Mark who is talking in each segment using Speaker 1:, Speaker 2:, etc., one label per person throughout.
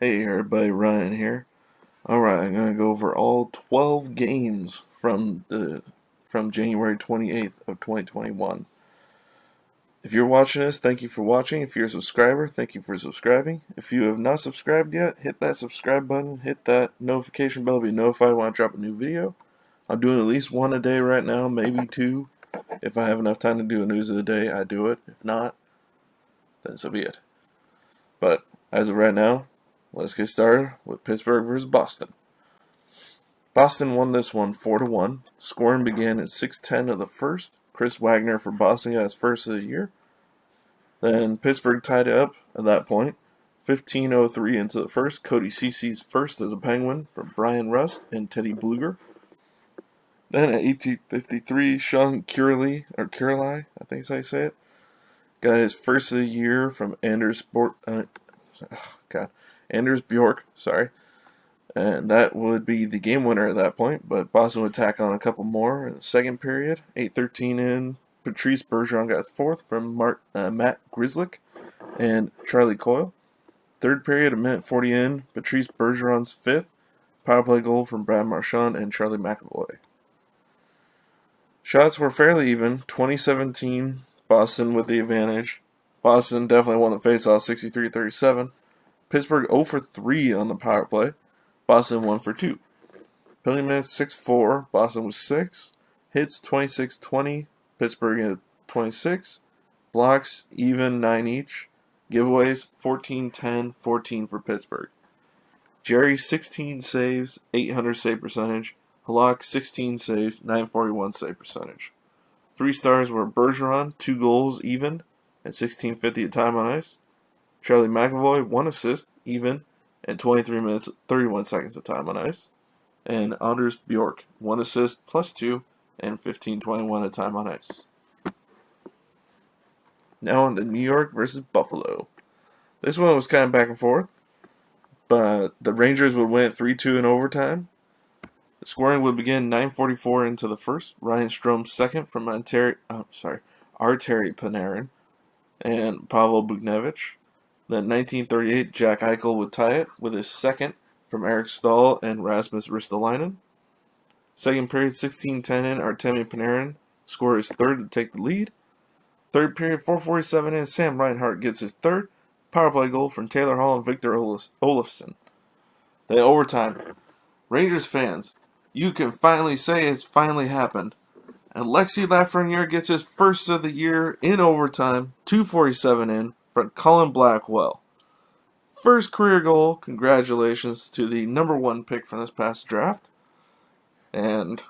Speaker 1: Hey everybody, Ryan here. Alright, I'm gonna go over all 12 games from January 28th of 2021. If you're watching this, thank you for watching. If you're a subscriber, thank you for subscribing. If you have not subscribed yet, hit that subscribe button, hit that notification bell to be notified when I drop a new video. I'm doing at least one a day right now, maybe two. If I have enough time to do a news of the day, I do it. If not, then so be it. But as of right now, let's get started with Pittsburgh versus Boston. Boston won this one 4-1. Scoring began at 6:10 of the first. Chris Wagner for Boston got his first of the year. Then Pittsburgh tied it up at that point. 15:03 into the first. Cody Cece's first as a Penguin for Brian Rust and Teddy Bluger. Then at 18:53, Sean Curley, I think is how you say it, got his first of the year from Anders Bjork, and that would be the game winner at that point, but Boston would tack on a couple more in the second period. 8:13 in, Patrice Bergeron got his fourth from Matt Grzelcyk and Charlie Coyle. Third period, a minute 40 in, Patrice Bergeron's fifth, power play goal from Brad Marchand and Charlie McAvoy. Shots were fairly even, 2017, Boston with the advantage. Boston definitely won the faceoff 63-37. Pittsburgh 0 for 3 on the power play. Boston 1 for 2. Penalty minutes 6-4. Boston was 6. Hits 26-20. Pittsburgh at 26. Blocks even 9 each. Giveaways 14-10, 14 for Pittsburgh. Jerry 16 saves, 800 save percentage. Halak 16 saves, 941 save percentage. 3 stars were Bergeron, 2 goals even, at 16:50 at time on ice. Charlie McAvoy, 1 assist, even, at 23 minutes 31 seconds of time on ice. And Anders Bjork, 1 assist plus 2, and 15:21 at time on ice. Now on to New York versus Buffalo. This one was kind of back and forth, but the Rangers would win 3-2 in overtime. The scoring would begin 9:44 into the first. Ryan Strome second from Artemi Panarin and Pavel Buchnevich. Then 1938, Jack Eichel would tie it with his second from Eric Staal and Rasmus Ristolainen. Second period, 16:10 in, Artemi Panarin scored his third to take the lead. Third period, 4:47 in, Sam Reinhart gets his third power play goal from Taylor Hall and Victor Olofsson. Then overtime. Rangers fans, you can finally say it's finally happened. And Alexis Lafreniere gets his first of the year in overtime, 2:47 in, for Colin Blackwell. First career goal, congratulations to the number 1 pick from this past draft. And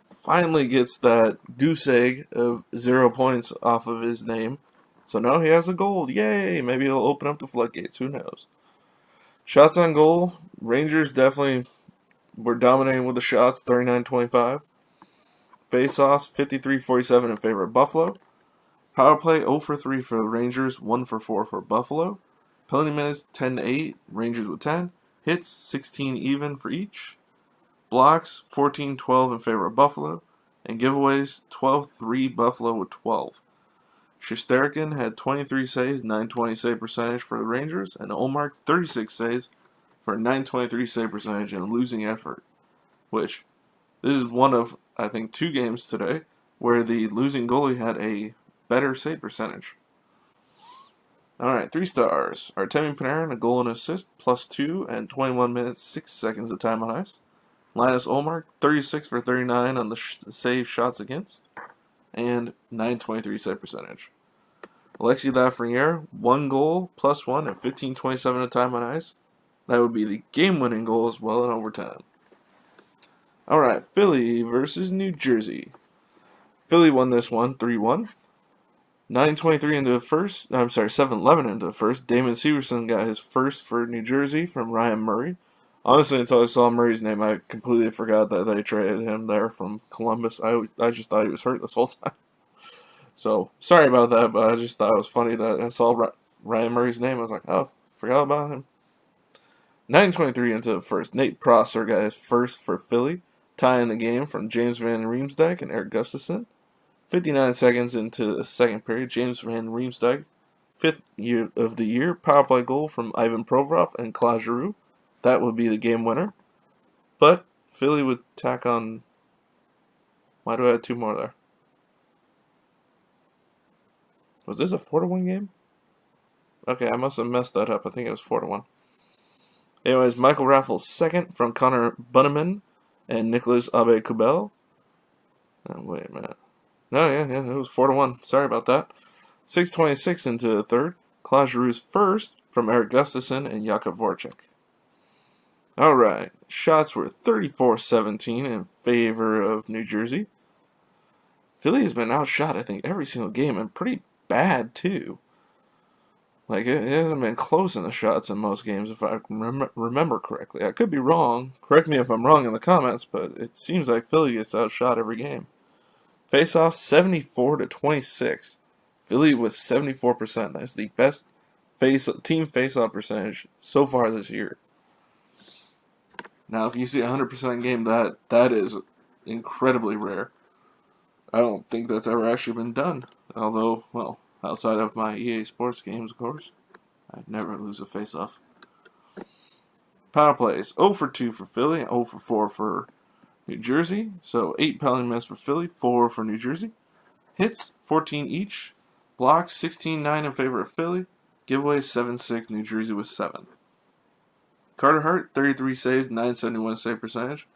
Speaker 1: finally gets that goose egg of 0 points off of his name. So now he has a gold, yay! Maybe he'll open up the floodgates, who knows. Shots on goal, Rangers definitely were dominating with the shots, 39-25. Face-offs, 53-47 in favor of Buffalo. Power play, 0 for 3 for the Rangers, 1 for 4 for Buffalo. Penalty minutes, 10-8, Rangers with 10. Hits, 16 even for each. Blocks, 14-12 in favor of Buffalo. And giveaways, 12-3 Buffalo with 12. Shesterkin had 23 saves, 920 save percentage for the Rangers. And Ullmark, 36 saves for a 923 save percentage in a losing effort. Which, this is one of, I think, 2 games today where the losing goalie had a better save percentage. Alright, 3 stars. Artemi Panarin, a goal and assist, plus 2, and 21 minutes, 6 seconds of time on ice. Linus Ullmark, 36 for 39 on the save shots against, and 923 save percentage. Alexis Lafreniere, 1 goal, plus 1, and 15:27 of time on ice. That would be the game-winning goal as well in overtime. Alright, Philly versus New Jersey. Philly won this one 3-1. 9:23 into the first, 7:11 into the first. Damon Severson got his first for New Jersey from Ryan Murray. Honestly, until I saw Murray's name, I completely forgot that they traded him there from Columbus. I just thought he was hurt this whole time. So, sorry about that, but I just thought it was funny that I saw Ryan Murray's name. I was like, oh, forgot about him. 9:23 into the first. Nate Prosser got his first for Philly, tying the game from James Van Riemsdyk and Eric Gustafsson. 59 seconds into the second period, James Van Riemsdyk fifth year of the year power play goal from Ivan Provorov and Claude Giroux. That would be the game winner. But Philly would tack on. Why do I have two more there? Was this a 4-1 game? Okay, I must have messed that up. I think it was 4-1. Anyways, Michael Raffles second from Connor Bunneman and Nicholas Aube-Kubel. Oh, wait a minute. No, yeah, it was 4-1. Sorry about that. 6:26 into the third. Claude Giroux's first from Eric Gustafsson and Jakub Voracek. All right, shots were 34-17 in favor of New Jersey. Philly has been outshot, I think, every single game, and pretty bad, too. Like, it hasn't been close in the shots in most games, if I remember correctly. I could be wrong. Correct me if I'm wrong in the comments, but it seems like Philly gets outshot every game. Face-off, 74-26. Philly was 74%. That's the best team face-off percentage so far this year. Now, if you see a 100% game, that is incredibly rare. I don't think that's ever actually been done. Although, well, outside of my EA Sports games, of course, I never lose a face-off. Power plays, 0 for 2 for Philly, 0 for 4 for New Jersey. So 8 penalty minutes for Philly, 4 for New Jersey. Hits, 14 each. Blocks, 16-9 in favor of Philly. Giveaways, 7-6, New Jersey with 7. Carter Hart, 33 saves, 971 save percentage.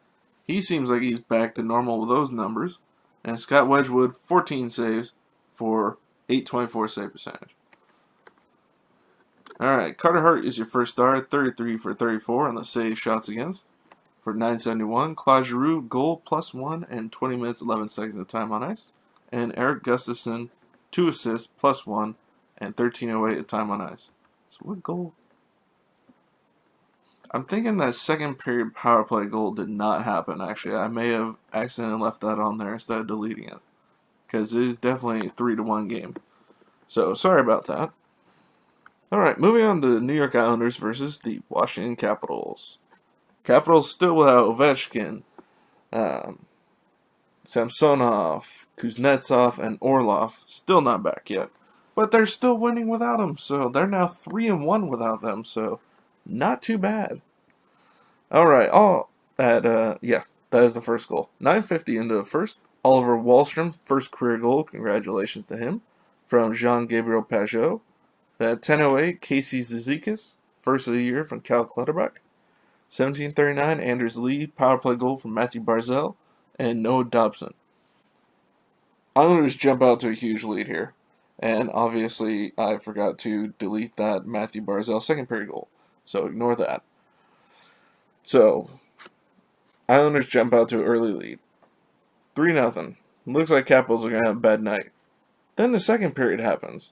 Speaker 1: He seems like he's back to normal with those numbers. And Scott Wedgwood, 14 saves for 824 save percentage. Alright, Carter Hart is your first star, 33 for 34 on the save shots against for 971. Claude Giroux, goal +1 and 20 minutes 11 seconds of time on ice. And Eric Gustafsson, 2 assists +1 and 13:08 of time on ice. So what goal? I'm thinking that second period power play goal did not happen, actually. I may have accidentally left that on there instead of deleting it. Because it is definitely a 3-1 game. So, sorry about that. Alright, moving on to the New York Islanders versus the Washington Capitals. Capitals still without Ovechkin, Samsonov, Kuznetsov, and Orlov. Still not back yet. But they're still winning without them, so they're now 3-1 without them, so not too bad. Alright, that is the first goal. 9:50 into the first. Oliver Wahlstrom, first career goal. Congratulations to him. From Jean-Gabriel Pageau. At 10:08, Casey Zizekas, first of the year from Cal Clutterbuck. 17:39, Anders Lee, power play goal from Matthew Barzal and Noah Dobson. Islanders jump out to a huge lead here. And obviously, I forgot to delete that Matthew Barzal second period goal. So ignore that. So, Islanders jump out to an early lead. 3-0. Looks like Capitals are going to have a bad night. Then the second period happens.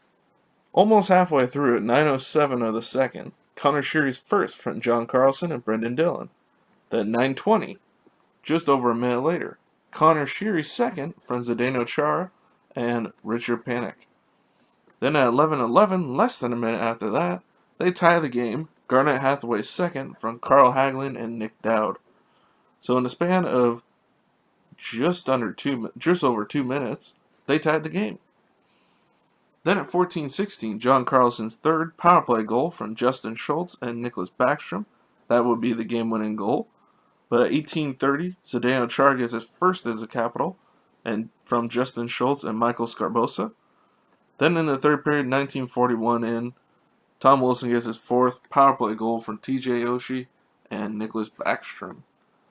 Speaker 1: Almost halfway through at 9:07 of the second, Connor Sheary's first from John Carlson and Brendan Dillon. Then 9:20, just over a minute later, Connor Sheary's second from Zdeno Chara and Richard Panik. Then at 11:11, less than a minute after that, they tie the game. Garnet Hathaway's second from Carl Hagelin and Nick Dowd. So in the span of just over 2 minutes, they tied the game. Then at 14:16, John Carlson's third power play goal from Justin Schultz and Nicholas Backstrom. That would be the game-winning goal. But at 18:30, Zdeno Chara gets his first as a Capital, and from Justin Schultz and Michael Scarbosa. Then in the third period, 19:41 in, Tom Wilson gets his fourth power play goal from TJ Oshie and Nicholas Backstrom,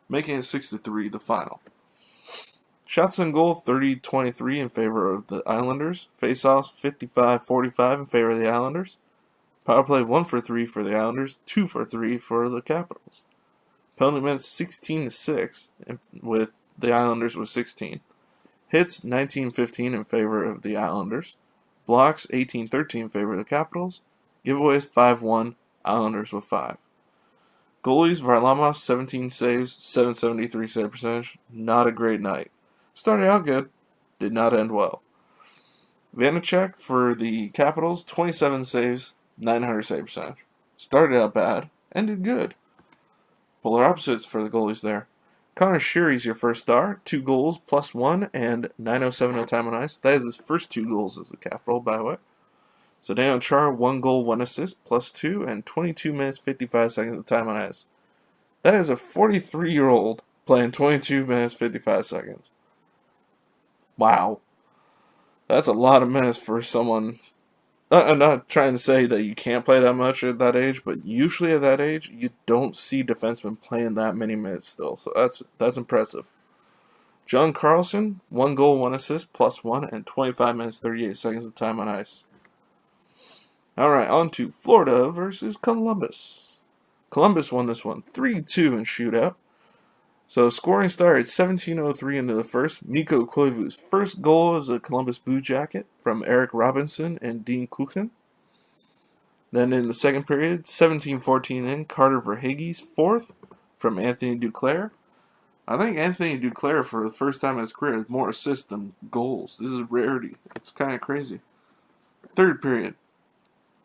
Speaker 1: making it 6-3 the final. Shots on goal, 30-23 in favor of the Islanders. Face-offs, 55-45 in favor of the Islanders. Power play, 1 for 3 for the Islanders, 2 for 3 for the Capitals. Penalty minutes, 16-6, with the Islanders with 16. Hits, 19-15 in favor of the Islanders. Blocks, 18-13 in favor of the Capitals. Giveaways, 5-1, Islanders with 5. Goalies, Varlamov, 17 saves, 773 save percentage. Not a great night. Started out good, did not end well. Vanacek for the Capitals, 27 saves, 900 save percentage. Started out bad, ended good. Polar opposites for the goalies there. Connor Sheary's your first star, 2 goals, +1, and 9:07 of time on ice. That is his first 2 goals as the Capital, by the way. So Daniel Chara, 1 goal, 1 assist, +2, and 22 minutes, 55 seconds of time on ice. That is a 43-year-old playing 22 minutes, 55 seconds. Wow. That's a lot of minutes for someone. I'm not trying to say that you can't play that much at that age, but usually at that age, you don't see defensemen playing that many minutes still. So that's impressive. John Carlson, 1 goal, 1 assist, +1, and 25 minutes, 38 seconds of time on ice. All right, on to Florida versus Columbus. Columbus won this one 3-2 in shootout. So scoring started 17:03 into the first. Mikko Koivu's first goal is a Columbus Blue Jacket from Eric Robinson and Dean Kuchen. Then in the second period, 17:14 in, Carter Verhaeghe's fourth from Anthony Duclair. I think Anthony Duclair, for the first time in his career, has more assists than goals. This is a rarity. It's kind of crazy. Third period.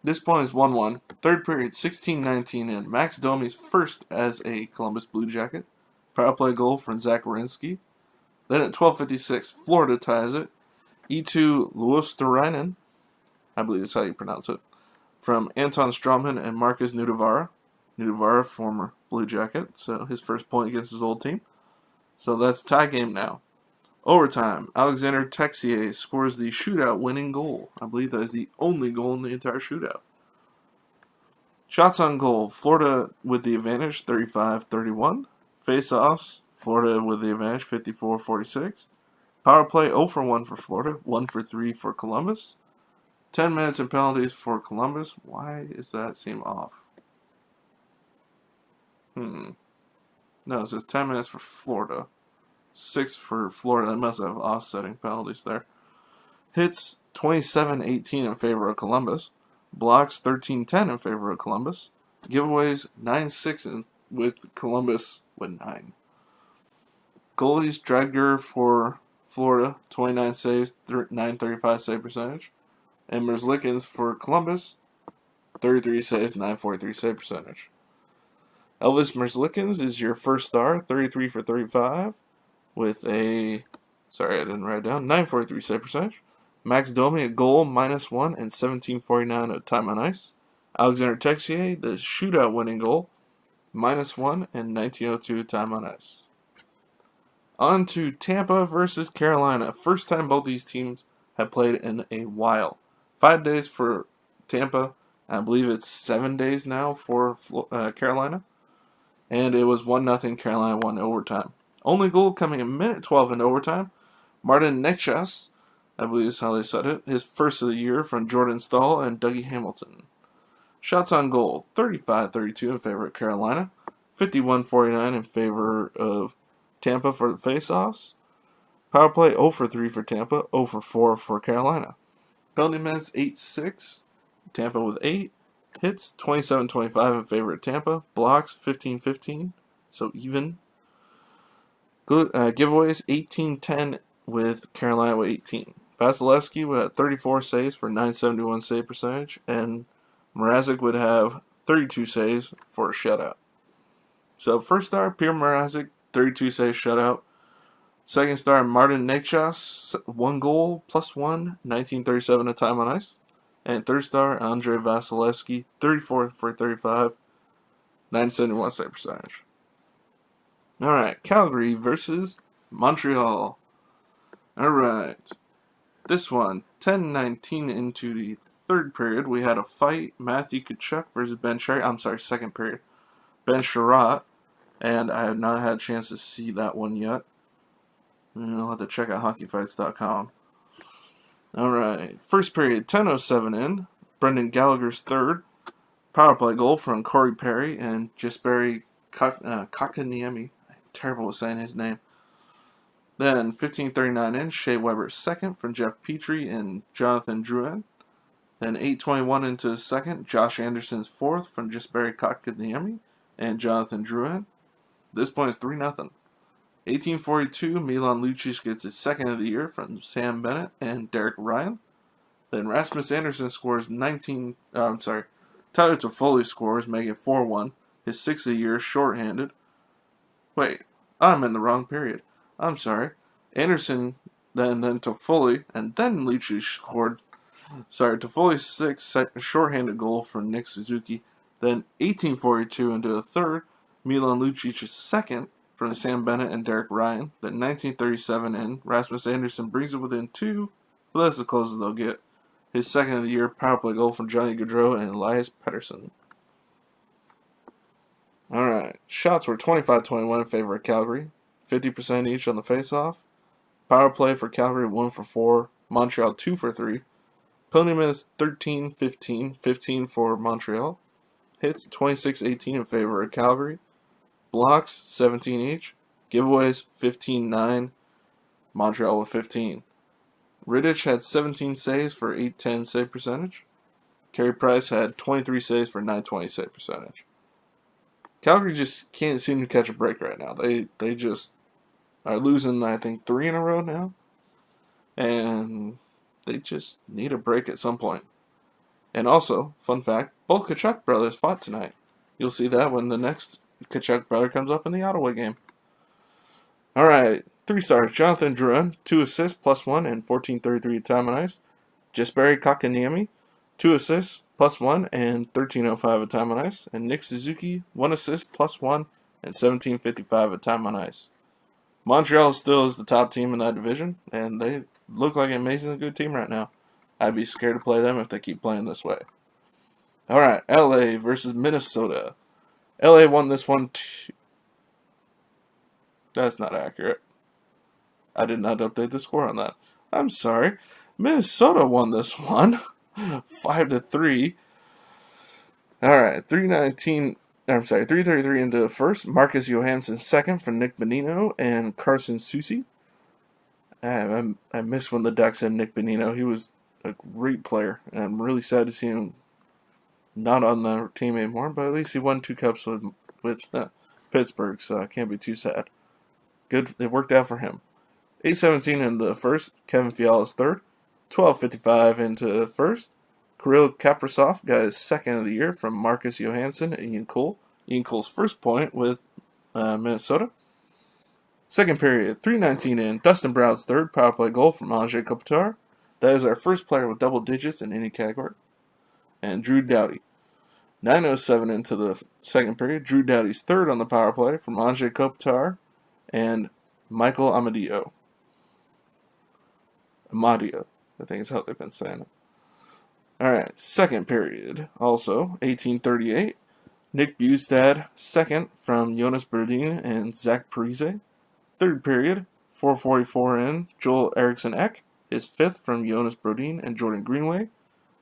Speaker 1: This point is 1-1. Third period, 16:19 in. Max Domi's first as a Columbus Blue Jacket. Power play goal from Zach Werenski. Then at 12:56, Florida ties it. Eetu Luostarinen, I believe is how you pronounce it, from Anton Strawman and Marcus Nudavara. Nudavara, former Blue Jacket, so his first point against his old team. So that's a tie game now. Overtime, Alexander Texier scores the shootout winning goal. I believe that is the only goal in the entire shootout. Shots on goal, Florida with the advantage, 35-31. Face-offs, Florida with the advantage, 54-46. Power play, 0 for 1 for Florida, 1 for 3 for Columbus. 10 minutes and penalties for Columbus. Why does that seem off? No, it says 10 minutes for Florida. 6 for Florida. They must have offsetting penalties there. Hits 27-18 in favor of Columbus. Blocks 13-10 in favor of Columbus. Giveaways 9-6 with Columbus with 9. Goalies, Dredger for Florida, 29 saves, 935 save percentage. And Merzlikins for Columbus, 33 saves, 943 save percentage. Elvis Merzlikins is your first star, 33 for 35, with a, sorry I didn't write it down, 943 save percentage. Max Domi, a goal, -1, and 17:49 of time on ice. Alexander Texier, the shootout winning goal, -1 and 19:02 time on ice. On to Tampa versus Carolina. First time both these teams have played in a while. 5 days for Tampa. I believe it's 7 days now for Carolina. And it was 1-0. Carolina won overtime. Only goal coming in minute 12 in overtime. Martin Necas, I believe is how they said it, his first of the year from Jordan Stahl and Dougie Hamilton. Shots on goal, 35-32 in favor of Carolina. 51-49 in favor of Tampa for the face-offs. Power play 0 for 3 for Tampa, 0 for 4 for Carolina. Penalty minutes 8-6, Tampa with 8. Hits 27-25 in favor of Tampa. Blocks 15-15, so even. Good giveaways 18-10 with Carolina with 18. Vasilevsky would have 34 saves for 971 save percentage, and Mrazek would have 32 saves for a shutout. So first star, Pierre Mrazek, 32 saves shutout. Second star, Martin Necas, 1 goal, +1, 1937 of time on ice. And third star, Andrei Vasilevsky, 34 for 35, 971 save percentage. Alright, Calgary versus Montreal. Alright, this one, 10:19 into the third period, we had a fight, Matthew Tkachuk versus Ben Sherratt. I'm sorry, second period. Ben Sherratt, and I have not had a chance to see that one yet. I'll have to check out hockeyfights.com. Alright, first period, 10:07 in. Brendan Gallagher's third. Power play goal from Corey Perry and Jesperi Kotkaniemi. I'm terrible with saying his name. Then 15:39 in, Shea Weber's second from Jeff Petrie and Jonathan Drouin. Then 8:21 into the second, Josh Anderson's fourth from Jesperi Kotkaniemi and Jonathan Drouin. This point is 3-0. 18:42, Milan Lucic gets his second of the year from Sam Bennett and Derek Ryan. Then Rasmus Anderson scores Tyler Toffoli scores, making it 4-1. His sixth of the year, shorthanded. Wait, I'm in the wrong period. I'm sorry. Anderson, then Toffoli, and then Lucic scored. Sorry, Toffoli's sixth shorthanded goal for Nick Suzuki. Then 1842 into the third, Milan Lucic's second from Sam Bennett and Derek Ryan. Then 1937 in, Rasmus Anderson brings it within two, but that's the closest they'll get. His second of the year power play goal from Johnny Gaudreau and Elias Pettersson. Alright, shots were 25-21 in favor of Calgary, 50% each on the faceoff. Power play for Calgary 1 for 4, Montreal 2 for 3. Penalty minutes 13-15, 15 for Montreal. Hits 26-18 in favor of Calgary. Blocks 17 each. Giveaways 15-9. Montreal with 15. Rittich had 17 saves for 810 save percentage. Carey Price had 23 saves for 920 save percentage. Calgary just can't seem to catch a break right now. They just are losing, I think, 3 in a row now. And they just need a break at some point. And also, fun fact, both Tkachuk brothers fought tonight. You'll see that when the next Tkachuk brother comes up in the Ottawa game. Alright, 3 stars. Jonathan Drouin, 2 assists, +1, and 14:33 time on ice. Jesperi Kotkaniemi, 2 assists, +1, and 13:05 at time on ice. And Nick Suzuki, 1 assist, +1, and 17:55 at time on ice. Montreal still is the top team in that division, and they look like an amazingly good team right now. I'd be scared to play them if they keep playing this way. Alright, LA versus Minnesota. LA won this one. That's not accurate. I did not update the score on that. I'm sorry. Minnesota won this one. 5-3. Alright, 3:33 into the first. Marcus Johansson second for Nick Bonino and Carson Soucy. I miss when the Ducks had Nick Bonino. He was a great player, and I'm really sad to see him not on the team anymore, but at least he won 2 cups with Pittsburgh, so I can't be too sad. Good, it worked out for him. 8:17 in the first, Kevin Fiala's third. 12:55 into the first, Kirill Kaprizov got his second of the year from Marcus Johansson and Ian Cole. Ian Cole's first point with Minnesota. Second period, 3:19 in, Dustin Brown's third power play goal from Anze Kopitar. That is our first player with double digits in any category. And Drew Doughty. 9:07 into the second period, Drew Doughty's third on the power play from Anze Kopitar and Michael Amadio. Amadio, I think is how they've been saying it. Alright, second period, also, 18:38. Nick Bustad, second from Jonas Brodin and Zach Parise. Third period, 4:44 in, Joel Eriksson Ek, his fifth from Jonas Brodin and Jordan Greenway.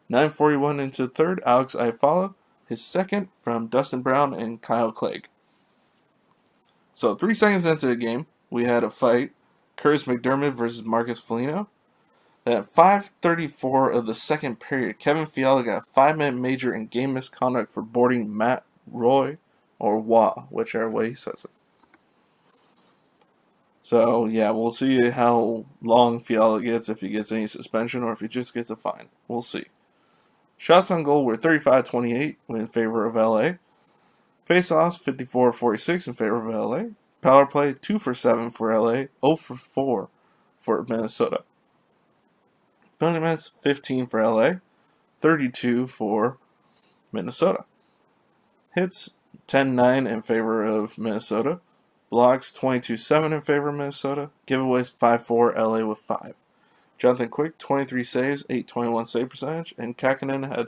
Speaker 1: 9:41 into third, Alex Iafallo, his second from Dustin Brown and Kyle Clegg. So 3 seconds into the game, we had a fight, Curtis McDermott versus Marcus Foligno. At 5:34 of the second period, Kevin Fiala got a 5-minute major in game misconduct for boarding Matt Roy, or Wah, whichever way he says it. So, yeah, we'll see how long Fiala gets, if he gets any suspension, or if he just gets a fine. We'll see. Shots on goal were 35-28 in favor of LA. Face-offs, 54-46 in favor of LA. Power play, 2 for 7 for LA, 0 for 4 for Minnesota. Penalty minutes, 15 for LA, 32 for Minnesota. Hits, 10-9 in favor of Minnesota. Blocks, 22-7 in favor of Minnesota. Giveaways, 5-4, LA with 5. Jonathan Quick, 23 saves, 821 save percentage. And Kakkonen had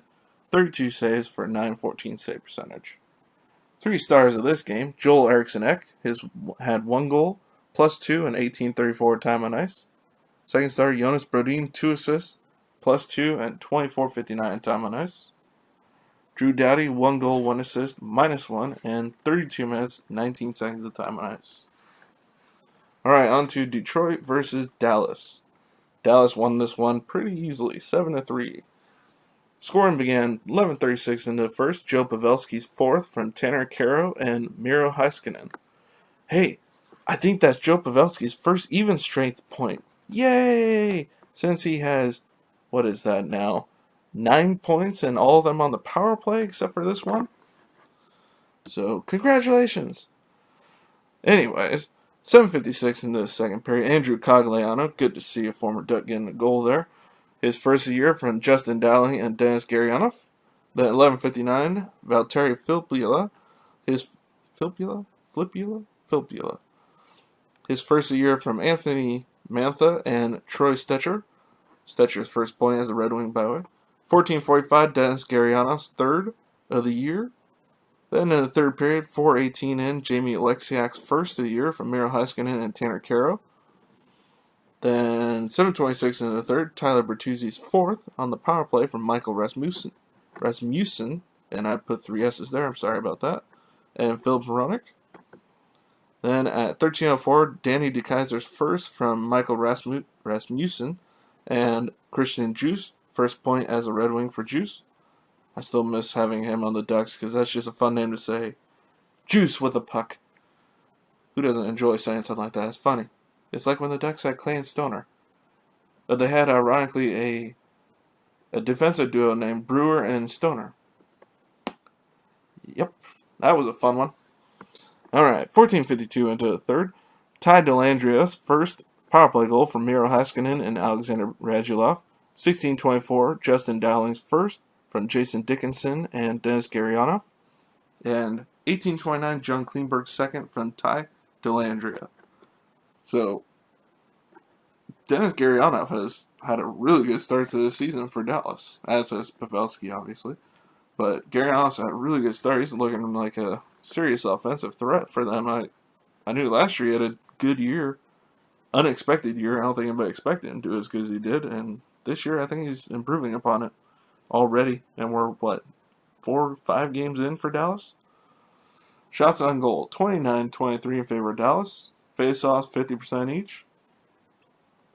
Speaker 1: 32 saves for 914 save percentage. 3 stars of this game, Joel Eriksson Ek had 1 goal, +2 and 18:34 time on ice. Second star, Jonas Brodin, 2 assists, +2 and 24:59 time on ice. Drew Doughty, 1 goal, 1 assist, -1, and 32 minutes, 19 seconds of time on ice. Alright, on to Detroit versus Dallas. Dallas won this one pretty easily, 7-3. Scoring began 11:36 into the first, Joe Pavelski's fourth from Tanner Kero and Miro Heiskanen. Hey, I think that's Joe Pavelski's first even strength point. Yay! Since he has, what is that now, 9 points and all of them on the power play except for this one. So, congratulations! Anyways, 7:56 into the second period, Andrew Cogliano, good to see a former Duck getting a goal there. His first year from Justin Dowling and Denis Gurianov. Then 11:59, Valtteri Filppula. His Filppula. His first year from Anthony Mantha and Troy Stecher. Stetcher's first point as a Red Wing, by the way. 14:45, Denis Gurianov's third of the year. Then in the third period, 4:18 in, Jamie Alexiak's first of the year from Miro Heiskanen and Tanner Kero. Then 7:26 in the third, Tyler Bertuzzi's fourth on the power play from Michael Rasmussen, and I put 3 S's there, I'm sorry about that, and Phil Hronek. Then at 13:04, Danny DeKeyser's first from Michael Rasmussen and Christian Juice, first point as a Red Wing for Juice. I still miss having him on the Ducks because that's just a fun name to say. Juice with a puck. Who doesn't enjoy saying something like that? It's funny. It's like when the Ducks had Clay and Stoner. But they had, ironically, a defensive duo named Brewer and Stoner. Yep, that was a fun one. Alright, 14:52 into the third. Ty Dellandria's first power play goal from Miro Heiskanen and Alexander Radulov. 16:24, Justin Dowling's first from Jason Dickinson and Denis Gurianov. And 18:29, John Klingberg's second from Ty Dellandria. So, Denis Gurianov has had a really good start to the season for Dallas, as has Pavelski, obviously. But Gurianov's had a really good start. He's looking like a serious offensive threat for them. I knew last year he had a good year, unexpected year. I don't think anybody expected him to do as good as he did. And this year, I think he's improving upon it already. And we're, 4 or 5 games in for Dallas? Shots on goal, 29-23 in favor of Dallas. Face-offs, 50% each.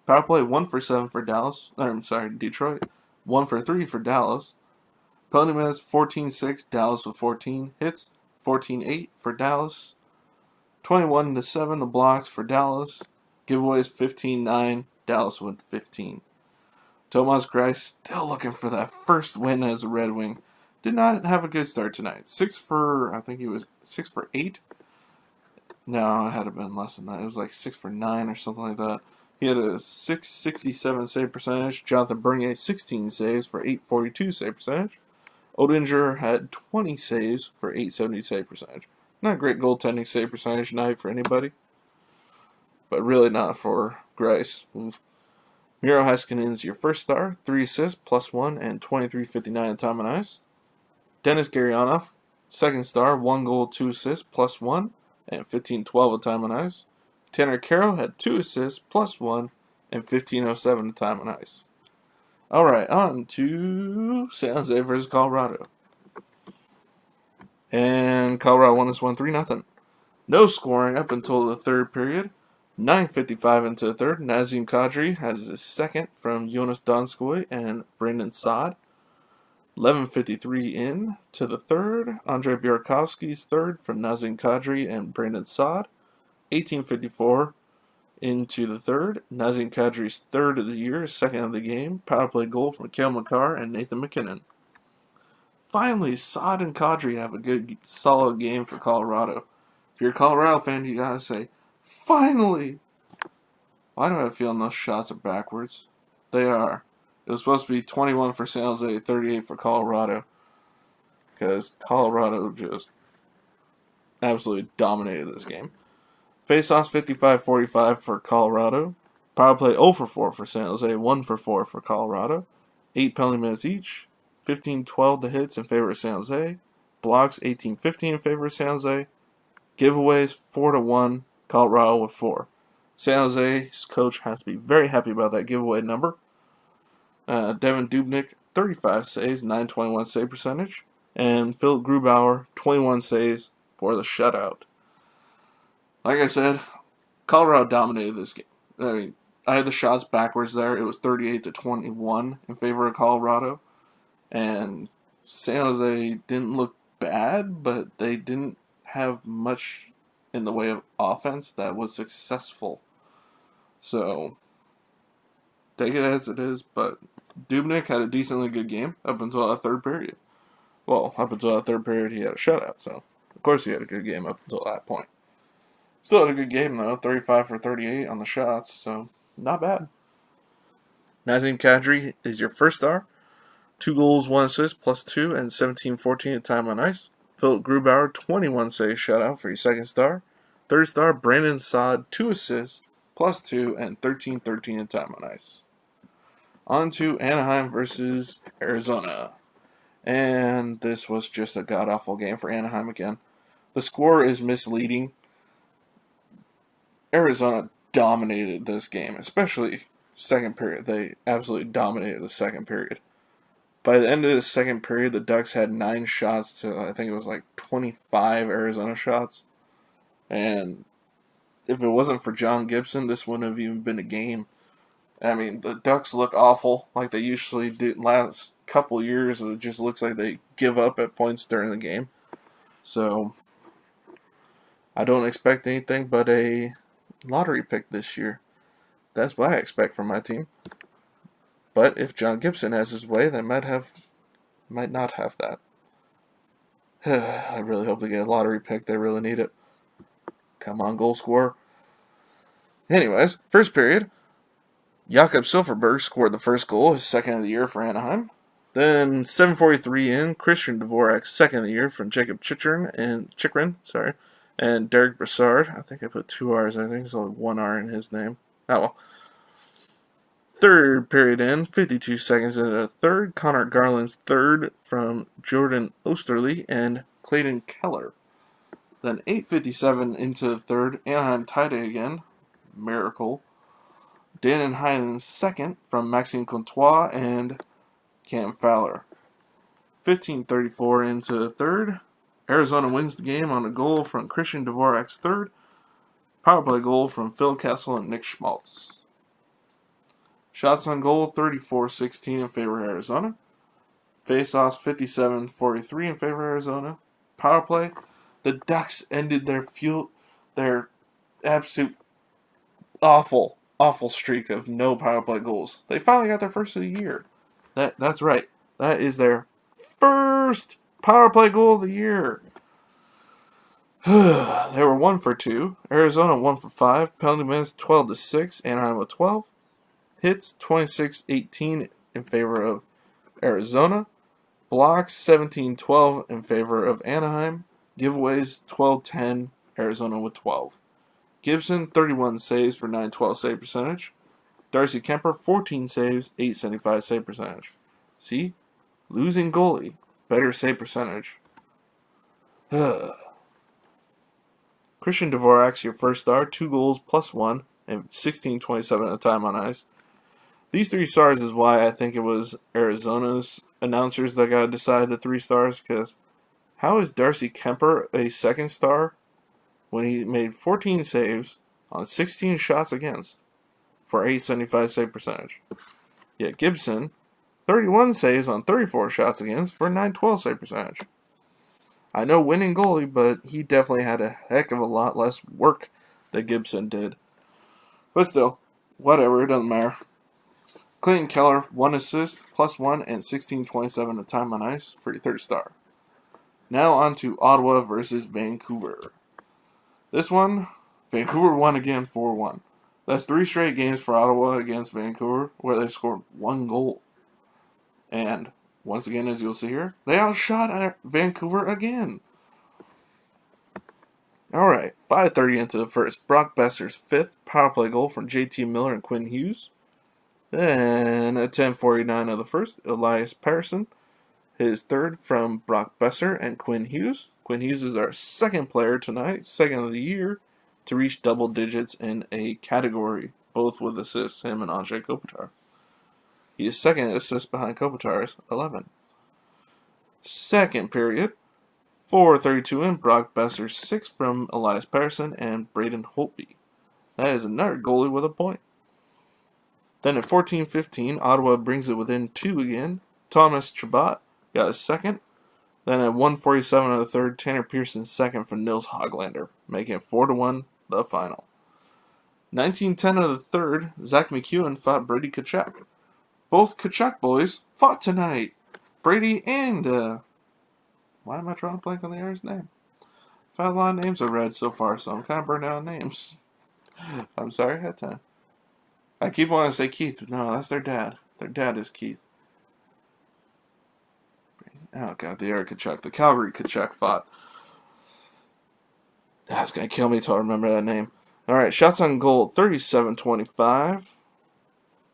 Speaker 1: Power play, 1 for 7 for Detroit. 1 for 3 for Dallas. Penalty minutes, 14-6, Dallas with 14. Hits, 14-8 for Dallas. 21-7, the blocks for Dallas. Giveaways, 15-9, Dallas with 15. Tomas Greiss still looking for that first win as a Red Wing. Did not have a good start tonight. 6 for 8. No, it had to have been less than that. It was like 6 for 9 or something like that. He had a 667 save percentage. Jonathan Bernier, 16 saves for 842 save percentage. Odinger had 20 saves for 870 save percentage. Not a great goaltending save percentage night for anybody, but really not for Greiss. Miro Heiskanen's your first star, 3 assists, +1, and 23:59 time on ice. Denis Gurianov, second star, 1 goal, 2 assists, +1, and 15:12 time on ice. Tanner Kero had 2 assists, +1, and 15:07 time on ice. Alright, on to San Jose versus Colorado. And Colorado won this one 3-0. No scoring up until the third period. 9:55 into the third, Nazem Kadri had his second from Jonas Donskoy and Brandon Saad. 11:53 in to the third, Andrei Burakovsky's third from Nazem Kadri and Brandon Saad. 18:54 into the third, Nazem Kadri's third of the year, second of the game, power play goal from Cale Makar and Nathan MacKinnon. Finally, Saad and Kadri have a good, solid game for Colorado. If you're a Colorado fan, you gotta say, finally! Why do I have a feeling those shots are backwards? They are. It was supposed to be 21 for San Jose, 38 for Colorado. Because Colorado just absolutely dominated this game. Face-offs 55-45 for Colorado. Power play 0 for 4 for San Jose, 1 for 4 for Colorado. 8 penalty minutes each. 15-12 the hits in favor of San Jose. Blocks 18-15 in favor of San Jose. Giveaways 4-1, Colorado with 4. San Jose's coach has to be very happy about that giveaway number. Devin Dubnyk, 35 saves, 921 save percentage. And Philip Grubauer, 21 saves for the shutout. Like I said, Colorado dominated this game. I mean, I had the shots backwards there. It was 38-21 in favor of Colorado. And San Jose didn't look bad, but they didn't have much in the way of offense that was successful. So, take it as it is, but Dubnyk had a decently good game up until that third period. Well, up until that third period, he had a shutout, so of course he had a good game up until that point. Still had a good game, though, 35 for 38 on the shots, so not bad. Nazem Kadri is your first star. 2 goals, 1 assist, +2, and 17-14 in time on ice. Philip Grubauer, 21 save shutout for your second star. Third star, Brandon Saad, 2 assists, +2, and 13-13 in time on ice. On to Anaheim versus Arizona. And this was just a god-awful game for Anaheim again. The score is misleading. Arizona dominated this game, especially second period. They absolutely dominated the second period. By the end of the second period, the Ducks had 9 shots to, I think it was like 25 Arizona shots. And if it wasn't for John Gibson, this wouldn't have even been a game. I mean, the Ducks look awful, like they usually do. Last couple years, it just looks like they give up at points during the game. So, I don't expect anything but a lottery pick this year. That's what I expect from my team. But if John Gibson has his way, they might not have that. I really hope they get a lottery pick. They really need it. Come on, goal scorer. Anyways, first period. Jakob Silfverberg scored the first goal, his second of the year for Anaheim. Then 7:43 in, Christian Dvorak's second of the year from Jacob Chychrun, and Derek Brassard. I think I put 2 R's. I think there's only 1 R in his name. Oh well. Third period in, 52 seconds into the third, Connor Garland's third from Jordan Osterley and Clayton Keller. Then 8:57 into the third, Anaheim tied it again. Miracle. Dannon Heinen second from Maxime Comtois and Cam Fowler. 15:34 into the third. Arizona wins the game on a goal from Christian Dvorak's third. Power play goal from Phil Kessel and Nick Schmaltz. Shots on goal 34-16 in favor of Arizona. Face-offs 57-43 in favor of Arizona. Power play. The Ducks ended their absolute awful streak of no power play goals. They finally got their first of the year. That's right. That is their first power play goal of the year. They were 1 for 2. Arizona 1 for 5. Penalty minutes 12-6. Anaheim with 12. Hits 26-18 in favor of Arizona. Blocks 17-12 in favor of Anaheim. Giveaways 12-10. Arizona with 12. Gibson, 31 saves for 912 save percentage. Darcy Kemper, 14 saves, 875 save percentage. See? Losing goalie, better save percentage. Christian Dvorak's your first star, 2 goals +1, and 16:27 of time on ice. These 3 stars is why I think it was Arizona's announcers that got to decide the 3 stars, because how is Darcy Kemper a second star when he made 14 saves on 16 shots against for 875 save percentage? Yet Gibson, 31 saves on 34 shots against for 912 save percentage. I know winning goalie, but he definitely had a heck of a lot less work that Gibson did. But still, whatever, it doesn't matter. Clayton Keller, 1 assist, +1, and 16:27 of time on ice for your third star. Now on to Ottawa versus Vancouver. This one, Vancouver won again 4-1. That's 3 straight games for Ottawa against Vancouver where they scored 1 goal. And once again, as you'll see here, they outshot Vancouver again. Alright, 5:30 into the first. Brock Besser's 5th power play goal from JT Miller and Quinn Hughes. Then at 10:49 of the first, Elias Persson, his 3rd from Brock Besser and Quinn Hughes. Quinn Hughes is our 2nd player tonight, 2nd of the year, to reach double digits in a category, both with assists, him and Andrei Kopitar. He is 2nd assist behind Kopitar's 11. Second period, 4:32 in, Brock Besser's 6th from Elias Persson and Braden Holtby. That is another goalie with a point. Then at 14:15, Ottawa brings it within 2 again. Thomas Chabot got his 2nd. Then at 1:47 of the third, Tanner Pearson's 2nd from Nils Hoglander, making it 4-1 the final. 19:10 of the third, Zach McEwen fought Brady Tkachuk. Both Tkachuk boys fought tonight. Brady and, why am I drawing a blank on the other's name? I've had a lot of names I've read so far, so I'm kind of burning out on names. I'm sorry, I had time. I keep wanting to say Keith. No, that's their dad. Their dad is Keith. Oh, God, the Eric Kachuk. The Calgary Kachuk fought. That's going to kill me until I remember that name. All right, shots on goal, 37-25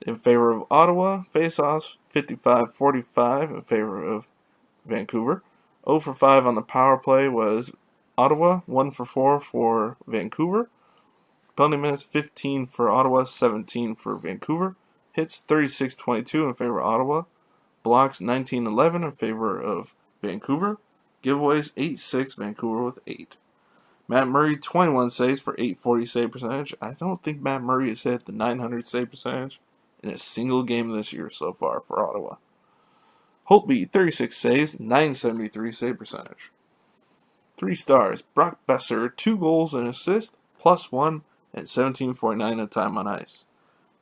Speaker 1: in favor of Ottawa. Face-offs, 55-45 in favor of Vancouver. 0 for 5 on the power play was Ottawa. 1 for 4 for Vancouver. Penalty minutes, 15 for Ottawa, 17 for Vancouver. Hits, 36-22 in favor of Ottawa. Blocks, 19-11 in favor of Vancouver. Giveaways, 8-6, Vancouver with 8. Matt Murray, 21 saves for 840 save percentage. I don't think Matt Murray has hit the 900 save percentage in a single game this year so far for Ottawa. Holtby, 36 saves, 973 save percentage. 3 stars. Brock Besser, 2 goals and assist, +1, and 17.49 of time on ice.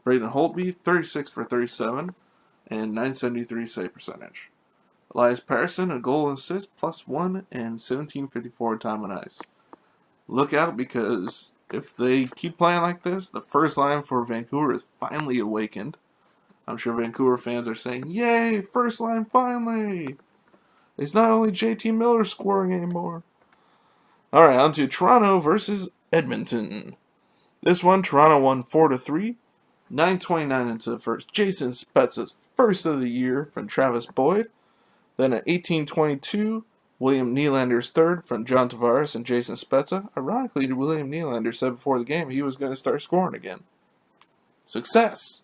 Speaker 1: Braden Holtby, 36 for 37, and 973 save percentage. Elias Pettersson, a goal and assist, +1, and 17.54 time on ice. Look out, because if they keep playing like this, the first line for Vancouver is finally awakened. I'm sure Vancouver fans are saying, "Yay, first line finally!" It's not only JT Miller scoring anymore. All right, on to Toronto versus Edmonton. This one, Toronto won 4-3. 9:29 into the first. Jason Spezza's first of the year from Travis Boyd. Then at 18:22, William Nylander's third from John Tavares and Jason Spezza. Ironically, William Nylander said before the game he was going to start scoring again. Success!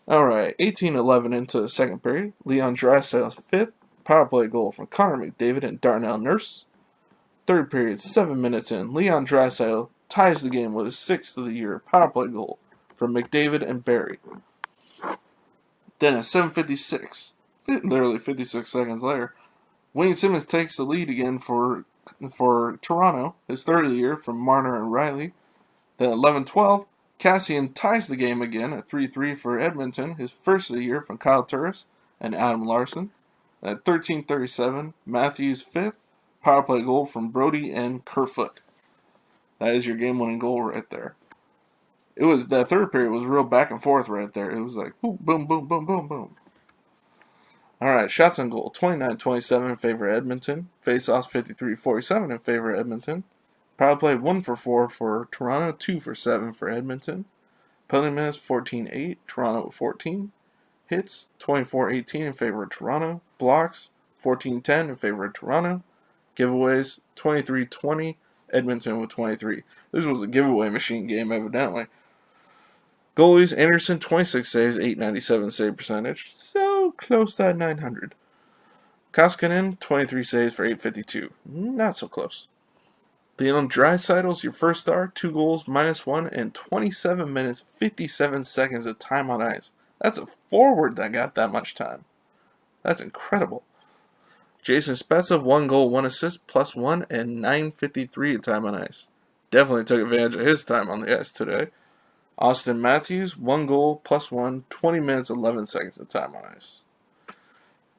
Speaker 1: Alright, 18:11 into the second period. Leon Draisaitl's fifth. Power play goal from Connor McDavid and Darnell Nurse. Third period, 7 minutes in. Leon Draisaitl ties the game with his 6th of the year power play goal from McDavid and Barrie. Then at 7:56, literally 56 seconds later, Wayne Simmons takes the lead again for Toronto, his 3rd of the year from Marner and Riley. Then at 11:12, Cassian ties the game again at 3-3 for Edmonton, his 1st of the year from Kyle Turris and Adam Larson. At 13:37, Matthews' 5th power play goal from Brody and Kerfoot. That is your game-winning goal right there. It was that third period was real back and forth right there. It was like boom, boom, boom, boom, boom, boom. All right, shots on goal, 29-27 in favor of Edmonton. Face-offs, 53-47 in favor of Edmonton. Power play, 1 for 4 for Toronto, 2 for 7 for Edmonton. Penalty minutes, 14-8, Toronto with 14. Hits, 24-18 in favor of Toronto. Blocks, 14-10 in favor of Toronto. Giveaways, 23-20, Edmonton with 23. This was a giveaway machine game, evidently. Goalies, Anderson, 26 saves, 897 save percentage. So close to that 900. Koskinen, 23 saves for 852. Not so close. Leon Draisaitl's your first star, 2 goals, -1, and 27 minutes, 57 seconds of time on ice. That's a forward that got that much time. That's incredible. Jason Spezza, 1 goal, 1 assist, +1, and 9:53 of time on ice. Definitely took advantage of his time on the ice today. Austin Matthews, 1 goal, +1, 20 minutes, 11 seconds of time on ice.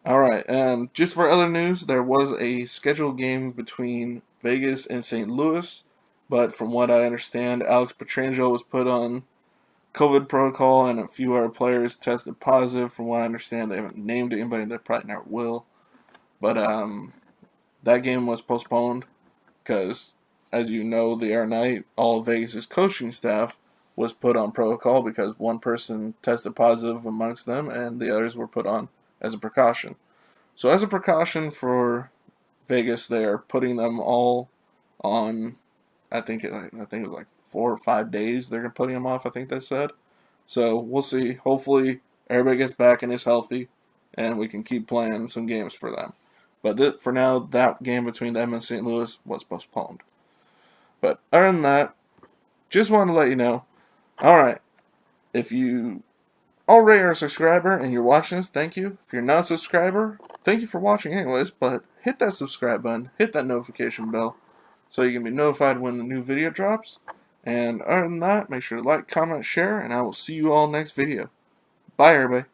Speaker 1: Alright, just for other news, there was a scheduled game between Vegas and St. Louis, but from what I understand, Alex Pietrangelo was put on COVID protocol and a few other players tested positive. From what I understand, they haven't named anybody, they probably never will. But that game was postponed because, as you know, the other night, all of Vegas' coaching staff was put on protocol because one person tested positive amongst them and the others were put on as a precaution. So as a precaution for Vegas, they are putting them all on, I think it was like 4 or 5 days they're putting them off, I think they said. So we'll see. Hopefully everybody gets back and is healthy and we can keep playing some games for them. But for now, that game between them and St. Louis was postponed. But other than that, just wanted to let you know. Alright, if you already are a subscriber and you're watching this, thank you. If you're not a subscriber, thank you for watching anyways, but hit that subscribe button, hit that notification bell, so you can be notified when the new video drops. And other than that, make sure to like, comment, share, and I will see you all next video. Bye, everybody.